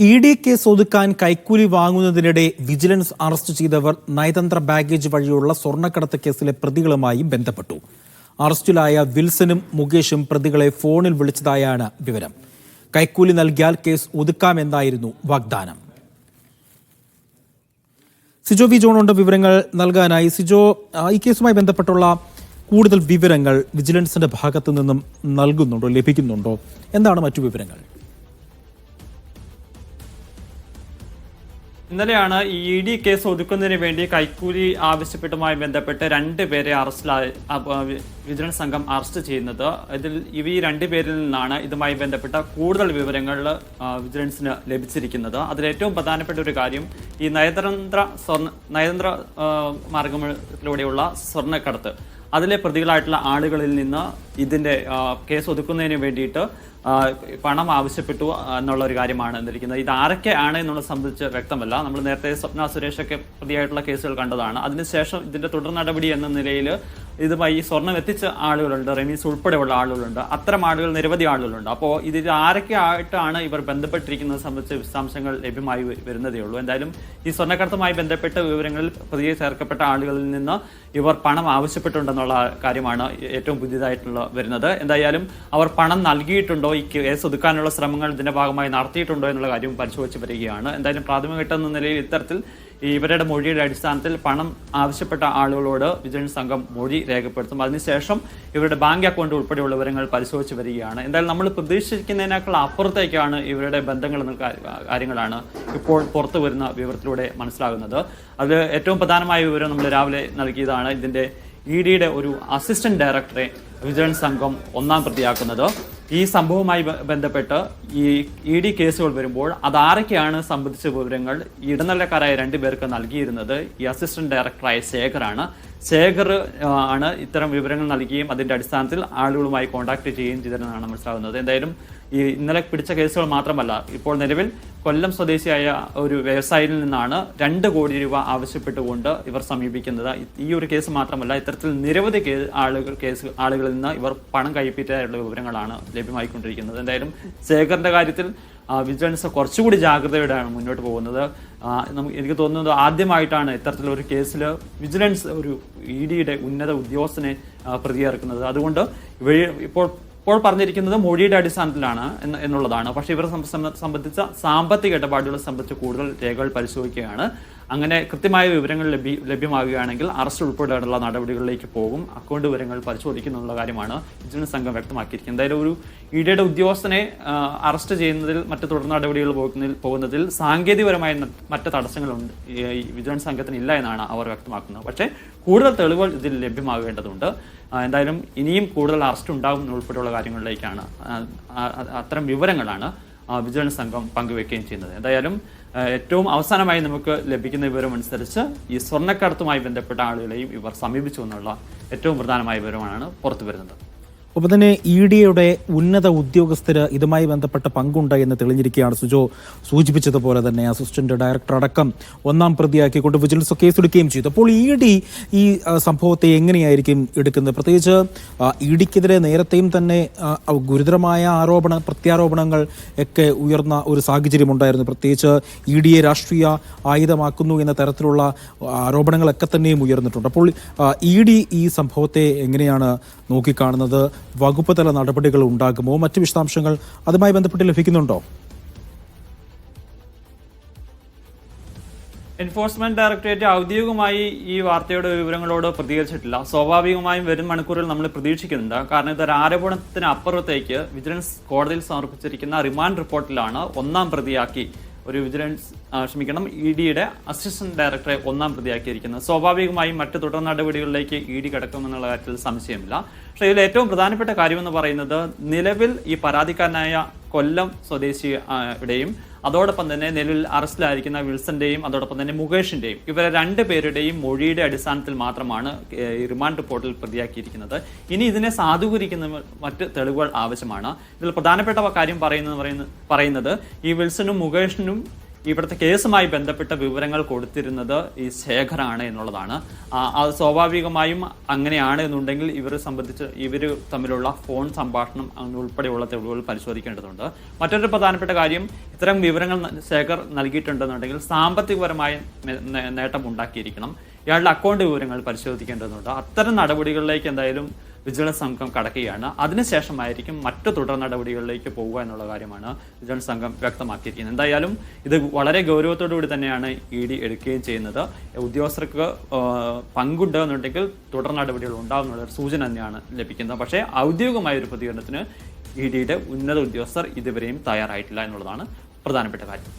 ED. Case ഒതുക്കാൻ കൈക്കൂലി വാങ്ങുന്നതിനിടെ vigilance arrest ചെയ്തവർ നയതന്ത്ര ബാഗേജ് വഴിയുള്ള സ്വർണ്ണക്കടത്ത് കേസിലെ പ്രതികളുമായി ബന്ധപ്പെട്ടു. അറസ്റ്റിലായ വിൽസനും മുകേഷും പ്രതികളെ ഫോണിൽ വിളിച്ചതായാണ് വിവരം. കൈക്കൂലി നൽകിയാൽ കേസ് ഒതുക്കാമെന്നായിരുന്നു വാഗ്ദാനം. സിജോ വി ജോണുണ്ട് വിവരങ്ങൾ നൽകാനായി. സിജോ, ഈ കേസുമായി ബന്ധപ്പെട്ടുള്ള കൂടുതൽ വിവരങ്ങൾ വിജിലൻസിന്റെ ഭാഗത്തു നിന്നും നൽകുന്നുണ്ടോ, ലഭിക്കുന്നുണ്ടോ? എന്താണ് മറ്റു വിവരങ്ങൾ? ഇന്നലെയാണ് ഈ ഇ.ഡി. കേസ് ഒതുക്കുന്നതിന് വേണ്ടി കൈക്കൂലി ആവശ്യപ്പെട്ടുമായി ബന്ധപ്പെട്ട് രണ്ടുപേരെ വിജിലൻസ് സംഘം അറസ്റ്റ് ചെയ്യുന്നത്. ഇതിൽ ഈ രണ്ടുപേരിൽ നിന്നാണ് ഇതുമായി ബന്ധപ്പെട്ട കൂടുതൽ വിവരങ്ങൾ വിജിലൻസിന് ലഭിച്ചിരിക്കുന്നത്. അതിലേറ്റവും പ്രധാനപ്പെട്ട ഒരു കാര്യം ഈ നയതന്ത്ര മാർഗങ്ങളിലൂടെയുള്ള സ്വർണ്ണക്കടത്ത്, അതിലെ പ്രതികളായിട്ടുള്ള ആളുകളിൽ നിന്ന് ഇതിന്റെ കേസ് ഒതുക്കുന്നതിന് വേണ്ടിയിട്ട് പണം ആവശ്യപ്പെട്ടു എന്നുള്ള ഒരു കാര്യമാണ് എന്നിരിക്കുന്നത്. ഇത് ആരൊക്കെയാണ് എന്നുള്ളത് സംബന്ധിച്ച് വ്യക്തമല്ല. നമ്മൾ നേരത്തെ സ്വപ്ന സുരേഷൊക്കെ പ്രതിയായിട്ടുള്ള കേസുകൾ കണ്ടതാണ്. അതിനുശേഷം ഇതിന്റെ തുടർ നടപടി എന്ന നിലയിൽ ഇതുമായി സ്വർണം എത്തിച്ച ആളുകളുണ്ട്, റെമീസ് ഉൾപ്പെടെയുള്ള ആളുകളുണ്ട്. അത്തരം ആളുകൾ നിരവധി ആളുകളുണ്ട്. അപ്പോൾ ഇതിൽ ആരൊക്കെ ആയിട്ടാണ് ഇവർ ബന്ധപ്പെട്ടിരിക്കുന്നത് സംബന്ധിച്ച് വിശദാംശങ്ങൾ ലഭ്യമായി വരുന്നതേ ഉള്ളൂ. എന്തായാലും ഈ സ്വർണ്ണക്കടത്തുമായി ബന്ധപ്പെട്ട വിവരങ്ങളിൽ പ്രതിയെ ചേർക്കപ്പെട്ട ആളുകളിൽ നിന്ന് ഇവർ പണം ആവശ്യപ്പെട്ടുണ്ടെന്നുള്ള കാര്യമാണ് ഏറ്റവും പുതിയതായിട്ടുള്ള വരുന്നത്. എന്തായാലും അവർ പണം നൽകിയിട്ടുണ്ടോ, ഈ കേസ് ഒതുക്കാനുള്ള ശ്രമങ്ങൾ ഇതിന്റെ ഭാഗമായി നടത്തിയിട്ടുണ്ടോ എന്നുള്ള കാര്യം പരിശോധിച്ച് വരികയാണ്. എന്തായാലും പ്രാഥമികഘട്ടം എന്ന നിലയിൽ ഇത്തരത്തിൽ ഇവരുടെ മൊഴിയുടെ അടിസ്ഥാനത്തിൽ പണം ആവശ്യപ്പെട്ട ആളുകളോട് വിജിലൻസ് സംഘം മൊഴി രേഖപ്പെടുത്തും. അതിനുശേഷം ഇവരുടെ ബാങ്ക് അക്കൗണ്ട് ഉൾപ്പെടെയുള്ള വിവരങ്ങൾ പരിശോധിച്ച് വരികയാണ്. എന്തായാലും നമ്മൾ പ്രതീക്ഷിക്കുന്നതിനേക്കാൾ അപ്പുറത്തേക്കാണ് ഇവരുടെ ബന്ധങ്ങൾ എന്ന കാര്യങ്ങളാണ് ഇപ്പോൾ പുറത്തു വരുന്ന വിവരത്തിലൂടെ മനസ്സിലാകുന്നത്. അത് ഏറ്റവും പ്രധാനമായ വിവരം നമ്മൾ രാവിലെ നൽകിയതാണ്. ഇതിന്റെ ഇ.ഡിയുടെ ഒരു അസിസ്റ്റന്റ് ഡയറക്ടറെ വിജിലൻസ് സംഘം ഒന്നാം പ്രതിയാക്കുന്നത്. ഈ സംഭവവുമായി ബന്ധപ്പെട്ട് ഈ ഇ.ഡി. കേസുകൾ വരുമ്പോൾ അതാരൊക്കെയാണ് സംബന്ധിച്ച വിവരങ്ങൾ ഇടനിലക്കാരായ രണ്ടുപേർക്ക് നൽകിയിരുന്നത് ഈ അസിസ്റ്റന്റ് ഡയറക്ടറായ ശേഖറാണ്. ശേഖർ ആണ് ഇത്തരം വിവരങ്ങൾ നൽകുകയും അതിന്റെ അടിസ്ഥാനത്തിൽ ആളുകളുമായി കോൺടാക്ട് ചെയ്യുകയും ചെയ്തതെന്നാണ് മനസ്സിലാകുന്നത്. എന്തായാലും ഈ ഇന്നലെ പിടിച്ച കേസുകൾ മാത്രമല്ല, ഇപ്പോൾ നിലവിൽ കൊല്ലം സ്വദേശിയായ ഒരു വ്യവസായിയിൽ നിന്നാണ് 2 കോടി രൂപ ആവശ്യപ്പെട്ടുകൊണ്ട് ഇവർ സമീപിക്കുന്നത്. ഈ ഒരു കേസ് മാത്രമല്ല, ഇത്തരത്തിൽ നിരവധി ആളുകളിൽ നിന്ന് ഇവർ പണം കൈപ്പറ്റാനുള്ള വിവരങ്ങളാണ് ലഭ്യമായിക്കൊണ്ടിരിക്കുന്നത്. എന്തായാലും ശേഖറിന്റെ കാര്യത്തിൽ വിജിലൻസ് കുറച്ചുകൂടി ജാഗ്രതയോടെയാണ് മുന്നോട്ട് പോകുന്നത്. എനിക്ക് തോന്നുന്നത് ആദ്യമായിട്ടാണ് ഇത്തരത്തിലൊരു കേസിൽ വിജിലൻസ് ഒരു ഇ.ഡിയുടെ ഉന്നത ഉദ്യോഗസ്ഥനെ പ്രതിയേർക്കുന്നത്. അതുകൊണ്ട് ഇപ്പോൾ പറഞ്ഞിരിക്കുന്നത് മൊഴിയുടെ അടിസ്ഥാനത്തിലാണ് എന്നുള്ളതാണ്. പക്ഷേ ഇവരെ സംബന്ധിച്ച സാമ്പത്തിക ഇടപാടുകളെ സംബന്ധിച്ച് കൂടുതൽ രേഖകൾ പരിശോധിക്കുകയാണ്. അങ്ങനെ കൃത്യമായ വിവരങ്ങൾ ലഭ്യമാകുകയാണെങ്കിൽ അറസ്റ്റ് ഉൾപ്പെടെയുള്ള നടപടികളിലേക്ക് പോകും. അക്കൗണ്ട് വിവരങ്ങൾ പരിശോധിക്കുന്നുള്ള കാര്യമാണ് വിജിലൻസ് സംഘം വ്യക്തമാക്കിയിരിക്കുന്നത്. എന്തായാലും ഒരു ഇ.ഡിയുടെ ഉദ്യോഗസ്ഥനെ അറസ്റ്റ് ചെയ്യുന്നതിൽ മറ്റ് തുടർ നടപടികൾ പോകുന്നതിൽ സാങ്കേതികപരമായ മറ്റ് തടസ്സങ്ങളുണ്ട് വിജിലൻസ് സംഘത്തിന് ഇല്ല എന്നാണ് അവർ വ്യക്തമാക്കുന്നത്. പക്ഷേ കൂടുതൽ തെളിവുകൾ ഇതിൽ ലഭ്യമാകേണ്ടതുണ്ട്. എന്തായാലും ഇനിയും കൂടുതൽ അറസ്റ്റ് ഉണ്ടാകും ഉൾപ്പെടെയുള്ള കാര്യങ്ങളിലേക്കാണ് അത്തരം വിവരങ്ങളാണ് വിജിലൻസ് സംഘം പങ്കുവെക്കുകയും ചെയ്യുന്നത്. എന്തായാലും ഏറ്റവും അവസാനമായി നമുക്ക് ലഭിക്കുന്ന വിവരം അനുസരിച്ച് ഈ സ്വർണ്ണക്കടത്തുമായി ബന്ധപ്പെട്ട ആളുകളെയും ഇവർ സമീപിച്ചു എന്നുള്ള ഏറ്റവും പ്രധാനമായ വിവരമാണ് പുറത്തു വരുന്നത്. ഒപ്പം തന്നെ ഇ.ഡിയുടെ ഉന്നത ഉദ്യോഗസ്ഥര് ഇതുമായി ബന്ധപ്പെട്ട പങ്കുണ്ട് എന്ന് തെളിഞ്ഞിരിക്കുകയാണ്. സുജോ സൂചിപ്പിച്ചതുപോലെ തന്നെ അസിസ്റ്റന്റ് ഡയറക്ടർ അടക്കം ഒന്നാം പ്രതിയാക്കിക്കൊണ്ട് വിജിലൻസ് കേസെടുക്കുകയും ചെയ്തു. അപ്പോൾ ഇ.ഡി ഈ സംഭവത്തെ എങ്ങനെയായിരിക്കും എടുക്കുന്നത്? പ്രത്യേകിച്ച് ഇ.ഡിക്കെതിരെ നേരത്തെയും തന്നെ ഗുരുതരമായ പ്രത്യാരോപണങ്ങൾ ഒക്കെ ഉയർന്ന ഒരു സാഹചര്യം ഉണ്ടായിരുന്നു. പ്രത്യേകിച്ച് ഇ.ഡിയെ രാഷ്ട്രീയ ആയുധമാക്കുന്നു എന്ന തരത്തിലുള്ള ആരോപണങ്ങളൊക്കെ തന്നെയും ഉയർന്നിട്ടുണ്ട്. അപ്പോൾ ഇ.ഡി ഈ സംഭവത്തെ എങ്ങനെയാണ് നോക്കിക്കാണുന്നത്? വകുപ്പ് തല നടപടികൾ ഉണ്ടാകുമോ? മറ്റ് വിശദാംശങ്ങൾ അതുമായി ബന്ധപ്പെട്ട് ലഭിക്കുന്നുണ്ടോ? എൻഫോഴ്സ്മെന്റ് ഡയറക്ടറേറ്റ് ഔദ്യോഗികമായി ഈ വാർത്തയുടെ വിവരങ്ങളോട് പ്രതികരിച്ചിട്ടില്ല. സ്വാഭാവികമായും വരും മണിക്കൂറിൽ നമ്മൾ പ്രതീക്ഷിക്കുന്നുണ്ട്. കാരണം ഇതൊരു ആരോപണത്തിന് അപ്പുറത്തേക്ക് വിജിലൻസ് കോടതിയിൽ സമർപ്പിച്ചിരിക്കുന്ന റിമാൻഡ് റിപ്പോർട്ടിലാണ് ഒന്നാം പ്രതിയാക്കി ഒരു ഇ.ഡിയുടെ അസിസ്റ്റന്റ് ഡയറക്ടറെ ഒന്നാം പ്രതിയാക്കിയിരിക്കുന്നത്. സ്വാഭാവികമായും മറ്റ് തുടർ നടപടികളിലേക്ക് ഇ.ഡി കിടക്കുമെന്നുള്ള കാര്യത്തിൽ സംശയമില്ല. പക്ഷേ ഇതിൽ ഏറ്റവും പ്രധാനപ്പെട്ട കാര്യമെന്ന് പറയുന്നത് നിലവിൽ ഈ പരാതിക്കാരനായ കൊല്ലം സ്വദേശിയുടെയും അതോടൊപ്പം തന്നെ നിലവിൽ അറസ്റ്റിലായിരിക്കുന്ന വിൽസന്റെയും അതോടൊപ്പം തന്നെ മുകേഷിന്റെയും ഇവരെ 2 പേരുടെയും മൊഴിയുടെ അടിസ്ഥാനത്തിൽ മാത്രമാണ് റിമാൻഡ് റിപ്പോർട്ടിൽ പ്രതിയാക്കിയിരിക്കുന്നത്. ഇനി ഇതിനെ സാധൂകരിക്കുന്ന മറ്റ് തെളിവുകൾ ആവശ്യമാണ്. ഇതിൽ പ്രധാനപ്പെട്ട കാര്യം പറയുന്നത് ഈ വിൽസനും മുകേഷിനും ഇവിടുത്തെ കേസുമായി ബന്ധപ്പെട്ട വിവരങ്ങൾ കൊടുത്തിരുന്നത് ഈ ശേഖറാണ് എന്നുള്ളതാണ്. അത് സ്വാഭാവികമായും അങ്ങനെയാണ് എന്നുണ്ടെങ്കിൽ ഇവരെ സംബന്ധിച്ച് ഇവർ തമ്മിലുള്ള ഫോൺ സംഭാഷണം ഉൾപ്പെടെയുള്ള തെളിവുകൾ പരിശോധിക്കേണ്ടതുണ്ട്. മറ്റൊരു പ്രധാനപ്പെട്ട കാര്യം, ഇത്തരം വിവരങ്ങൾ ശേഖർ നൽകിയിട്ടുണ്ടെന്നുണ്ടെങ്കിൽ സാമ്പത്തികപരമായ നേട്ടം ഉണ്ടാക്കിയിരിക്കണം. ഇയാളുടെ അക്കൗണ്ട് വിവരങ്ങൾ പരിശോധിക്കേണ്ടതുണ്ട്. അത്തരം നടപടികളിലേക്ക് എന്തായാലും വിജിലൻസ് സംഘം കടക്കുകയാണ്. അതിനുശേഷമായിരിക്കും മറ്റു തുടർ നടപടികളിലേക്ക് പോവുക എന്നുള്ള കാര്യമാണ് വിജിലൻസ് സംഘം വ്യക്തമാക്കിയിരിക്കുന്നത്. എന്തായാലും ഇത് വളരെ ഗൗരവത്തോടുകൂടി തന്നെയാണ് ED എടുക്കുകയും ചെയ്യുന്നത്. ഉദ്യോഗസ്ഥർക്ക് പങ്കുണ്ട് എന്നുണ്ടെങ്കിൽ തുടർ നടപടികൾ ഉണ്ടാകുന്നുള്ള ഒരു സൂചന തന്നെയാണ് ലഭിക്കുന്നത്. പക്ഷേ ഔദ്യോഗികമായ ഒരു പ്രതികരണത്തിന് EDയുടെ ഉന്നത ഉദ്യോഗസ്ഥർ ഇതുവരെയും തയ്യാറായിട്ടില്ല എന്നുള്ളതാണ് പ്രധാനപ്പെട്ട കാര്യം.